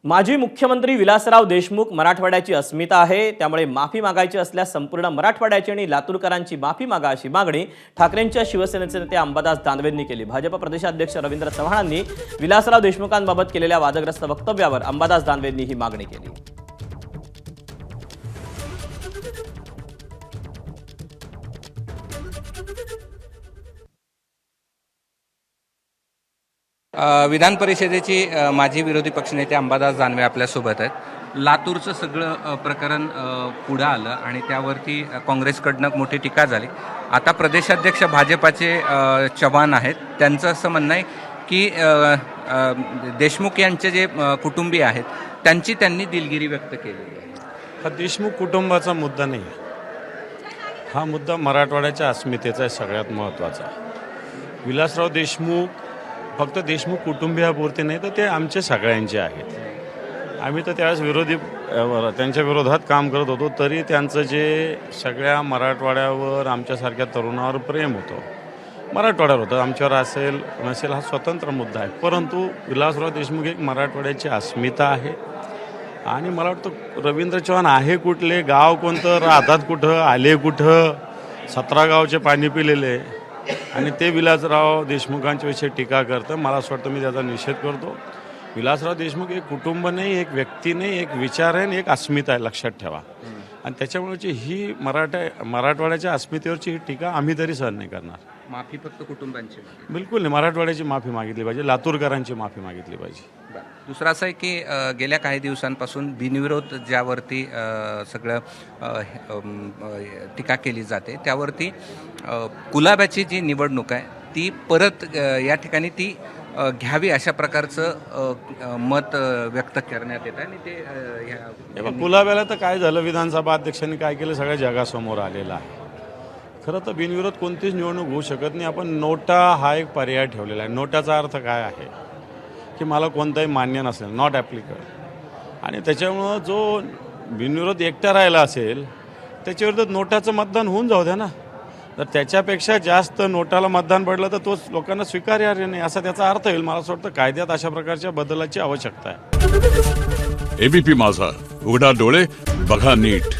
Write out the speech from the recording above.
माजी मुख्यमंत्री विलासराव देशमुख मराठवाड्याची अस्मिता आहे, त्यामुळे माफी मागायची असल्यास संपूर्ण मराठवाड्याची आणि लातूरकरांची माफी मागा अशी मागणी ठाकरेंच्या शिवसेनेचे नेते अंबादास दानवेंनी केली। भाजप प्रदेशाध्यक्ष रवींद्र चव्हाणांनी विलासराव देशमुखांबाबत केलेल्या वादग्रस्त वक्तव्यावर अंबादास दानवेंनी ही मागणी केली। विधान परिषदेची माजी विरोधी पक्षनेते अंबादास दानवे आपल्यासोबत आहेत। लातूरचं सगळं प्रकरण पुढं आलं आणि त्यावरती काँग्रेसकडनं मोठी टीका झाली। आता प्रदेशाध्यक्ष भाजपाचे चव्हाण आहेत, त्यांचं असं म्हणणं आहे की देशमुख यांचे जे कुटुंबीय आहेत त्यांनी दिलगिरी व्यक्त केलेली आहे। हा देशमुख कुटुंबाचा मुद्दा नाही आहे, हा मुद्दा मराठवाड्याच्या अस्मितेचा आहे, सगळ्यात महत्त्वाचा। विलासराव देशमुख फक्त देशमुख कुटुंबियापुरते नाही तर ते आमचे सगळ्यांचे आहेत। आम्ही तर त्यावेळेस त्यांच्या विरोधात काम करत होतो, तरी त्यांचं जे सगळ्या मराठवाड्यावर आमच्यासारख्या तरुणावर प्रेम होतं, मराठवाड्यावर होतं, आमच्यावर असेल नसेल हा स्वतंत्र मुद्दा आहे। परंतु विलासराव देशमुख एक मराठवाड्याची अस्मिता आहे आणि मला वाटतं रवींद्र चव्हाण आहे कुठले, गाव कोणतं, राहतात कुठं, आले कुठं, 17 गावचे पाणी पिलेले आणि ते विलासराव देशमुखांच्या विषयी टीका करतं। मला असं वाटतं मी त्याचा निषेध करतो। विलासराव देशमुख एक कुटुंब नाही, एक व्यक्ती नाही, एक विचार आहे आणि एक अस्मिता आहे, लक्षात ठेवा। आणि त्याच्यामुळेची ही मराठवाड्याच्या अस्मितेवरची ही टीका आम्ही तरी सहन नाही करणार। माफी फक्त कुटुंबांची बिलकुल नाही, मराठवाड्याची माफी मागितली पाहिजे, लातूरकरांची माफी मागितली पाहिजे। दुसरं असं आहे की गेल्या काही दिवसांपासून बिनविरोध ज्यावरती सगळं टीका केली जाते त्यावरती कुलाब्याची जी निवडणूक आहे ती परत या ठिकाणी ती घ्यावी अशा प्रकारचं मत व्यक्त करण्यात येतं आणि ते कुलाब्याला तर काय झालं, विधानसभा अध्यक्षांनी काय केलं सगळ्या जगासमोर आलेलं आहे। खरं तर बिनविरोध कोणतीच निवडणूक होऊ शकत नाही। आपण नोटा हा एक पर्याय ठेवलेला आहे। नोटाचा अर्थ काय आहे की मला कोणताही मान्य नसेल, नॉट ॲप्लिकेबल, आणि त्याच्यामुळं जो बिनविरोध एकटा राहिला असेल त्याच्याविरुद्ध नोटाचं मतदान होऊन जाऊ द्या ना। तर त्याच्यापेक्षा जास्त नोटाला मतदान पडलं तर तोच लोकांना स्वीकार्य नाही असा त्याचा अर्थ होईल। मला असं वाटतं कायद्यात अशा प्रकारच्या बदलाची आवश्यकता आहे। एबीपी माझा, उघडा डोळे बघा नीट।